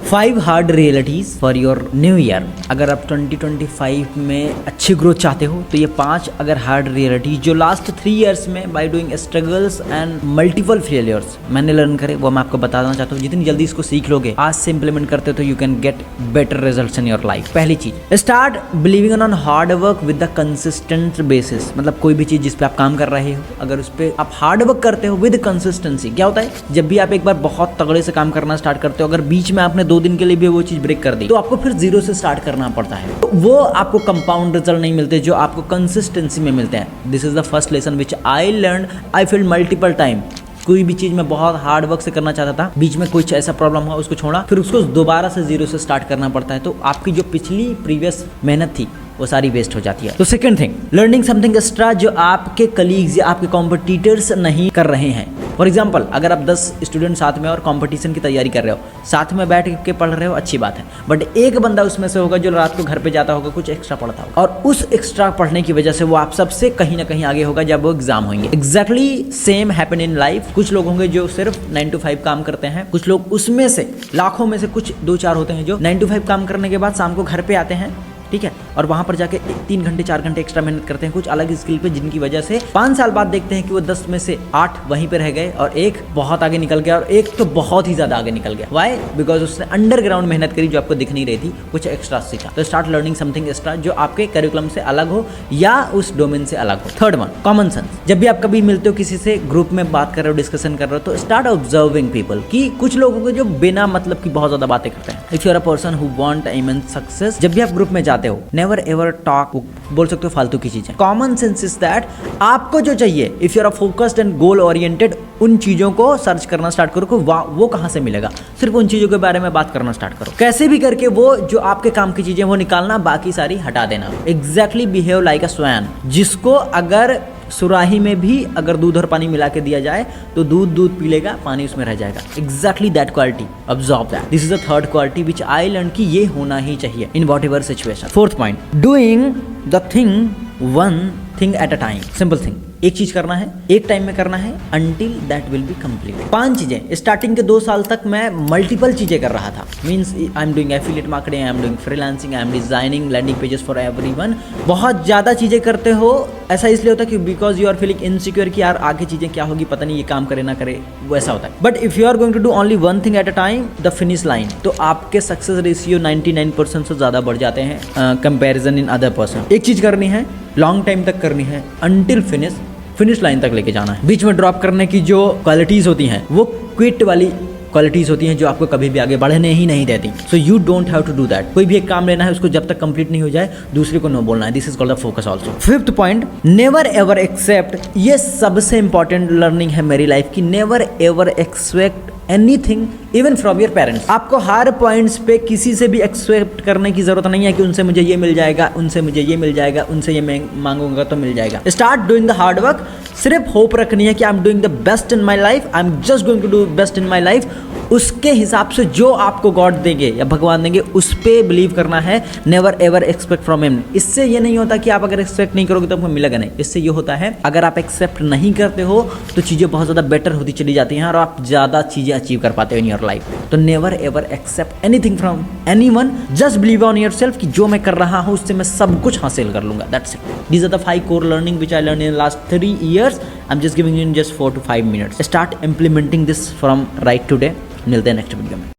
5 hard realities for your new year. अगर आप 2025 में अच्छी ग्रोथ चाहते हो तो ये 5 अगर हार्ड रियलिटीज जो लास्ट 3 इयर्स में by doing struggles and multiple failures मैंने लर्न करे, वो मैं आपको बताना चाहता हूँ। जितनी जल्दी इसको सीख लोगे, आज से इंप्लीमेंट करते हो तो you can get better results in your life. पहली चीज, start believing on hard work with the consistent basis. मतलब कोई भी चीज जिस पे आप काम कर रहे हो, अगर उस पे आप हार्ड वर्क करते हो विद कंसिस्टेंसी, क्या होता है जब भी आप एक बार बहुत तगड़े से काम करना स्टार्ट करते हो, अगर बीच में आपने 2 दिन के लिए भी वो चीज ब्रेक कर दी तो आपको फिर 0 से स्टार्ट करना पड़ता है। तो वो आपको कंपाउंड रिजल्ट नहीं मिलते जो आपको कंसिस्टेंसी में मिलते हैं। This is the first lesson which I learn, I feel multiple time. कोई भी चीज मैं बहुत हार्ड वर्क से करना चाहता था, बीच में कुछ ऐसा प्रॉब्लम हुआ, उसको छोड़ा, फिर उसको दोबारा से 0 से स्टार्ट करना पड़ता है। तो आपकी जो पिछली प्रीवियस मेहनत थी वो सारी वेस्ट हो जाती है। तो second thing, learning something extra जो आपके कलीग्स या आपके कॉम्पिटिटर्स नहीं कर रहे हैं। फॉर एग्जाम्पल, अगर आप 10 स्टूडेंट साथ में और कंपटीशन की तैयारी कर रहे हो, साथ में बैठ के पढ़ रहे हो, अच्छी बात है, बट एक बंदा उसमें से होगा जो रात को घर पे जाता होगा, कुछ एक्स्ट्रा पढ़ता होगा, और उस एक्स्ट्रा पढ़ने की वजह से वो आप सबसे कहीं ना कहीं आगे होगा जब वो एग्जाम होंगे। Exactly same happen in life. कुछ लोग होंगे जो सिर्फ 9 to 5 काम करते हैं, कुछ लोग उसमें से लाखों में से कुछ 2-4 होते हैं जो 9 to 5 काम करने के बाद शाम को घर पे आते हैं, ठीक है, और वहां पर जाके 3 घंटे 4 घंटे एक्स्ट्रा मेहनत करते हैं कुछ अलग स्किल पे, जिनकी वजह से 5 साल बाद देखते हैं कि वो 10 में से 8 वहीं पे रह गए और एक बहुत आगे निकल गया और एक तो बहुत ही ज्यादा आगे निकल गया। व्हाई? बिकॉज उसने अंडरग्राउंड मेहनत करी जो आपको दिख नहीं रही थी, कुछ एक्स्ट्रा सीखा। तो स्टार्ट लर्निंग समथिंग एक्स्ट्रा जो आपके करिकुलम से अलग हो या उस डोमेन से अलग हो। Third one, common sense. जब भी आप कभी मिलते हो किसी से, ग्रुप में बात कर रहे हो, डिस्कशन कर रहे हो, तो स्टार्ट ऑब्जर्विंग पीपल। कि कुछ लोगों को जो बिना मतलब की बहुत ज्यादा बातें करते हैं। If you are a person who want immense success, जब भी आप ग्रुप में जाते हो, नेवर एवर टॉक, बोल सकते हो फालतू की चीजें। कॉमन सेंस इज दैट आपको जो चाहिए, if you are focused and goal oriented, उन चीजों को सर्च करना स्टार्ट करो कि वो कहां से मिलेगा। सिर्फ उन चीजों के बारे में बात करना स्टार्ट करो। कैसे भी करके वो जो आपके काम की चीजें वो निकालना, बाकी सारी हटा देना। एग्जैक्टली बिहेव लाइक अ स्वैन, जिसको अगर सुराही में भी अगर दूध और पानी मिला के दिया जाए तो दूध पी लेगा, पानी उसमें रह जाएगा। Exactly that quality, observe that. This is the third quality which I learn कि ये होना ही चाहिए in what ever situation. Fourth point, doing the thing one thing at a time. Simple thing, एक चीज करना है, एक टाइम में करना है, until that will be complete। 5 चीजें। स्टार्टिंग के 2 साल तक मैं मल्टीपल चीजें कर रहा था। Means I am doing affiliate marketing, I am doing freelancing, I am designing landing pages for everyone. बहुत ज्यादा चीजें करते हो, ऐसा इसलिए होता है कि because you are feeling insecure कि यार आगे चीजें क्या होगी, पता नहीं ये काम करे ना करे, वैसा होता है। But if you are going to do only one thing at a time, the finish line, तो आपके सक्सेस रेशियो 99% से ज्यादा बढ़ जाते हैं कंपेरिजन इन अदर पर्सन। एक चीज करनी है, लॉन्ग टाइम तक करनी है, अंटिल फिनिश लाइन तक लेके जाना है। बीच में ड्रॉप करने की जो क्वालिटीज होती हैं वो क्विट वाली क्वालिटीज होती हैं जो आपको कभी भी आगे बढ़ने ही नहीं देती। So you don't have to do that. कोई भी एक काम लेना है, उसको जब तक कंप्लीट नहीं हो जाए दूसरे को नो बोलना है। This is called the focus also. Fifth point, never ever accept. ये सबसे इंपॉर्टेंट लर्निंग है मेरी लाइफ की। Never ever expect anything even from your parents. आपको हर पॉइंट्स पे किसी से भी एक्सपेक्ट करने की जरूरत नहीं है कि उनसे मुझे ये मिल जाएगा, उनसे मुझे ये मिल जाएगा, उनसे ये मैं मांगूंगा तो मिल जाएगा। Start doing the hard work. सिर्फ होप रखनी है कि I am doing the best in my life, I am just going to do best in my life. उसके हिसाब से जो आपको गॉड देंगे या भगवान देंगे उस पे बिलीव करना है। Never ever expect from him. इससे ये नहीं होता कि आप अगर एक्सपेक्ट नहीं करोगे तो आपको मिलेगा नहीं। इससे ये होता है अगर आप एक्सेप्ट नहीं करते हो तो चीजें बहुत ज्यादा बेटर होती चली जाती हैं और आप ज्यादा चीजें अचीव कर पाते हो इन योर लाइफ। तो never ever accept anything from anyone, just believe on yourself कि जो मैं कर रहा हूं उससे मैं सब कुछ हासिल कर लूंगा। That's it. These are the 5 core learning which I learn in last 3 years। I am just giving you in just 4 to 5 minutes। Start implementing this from right today. मिलते हैं नेक्स्ट वीडियो में।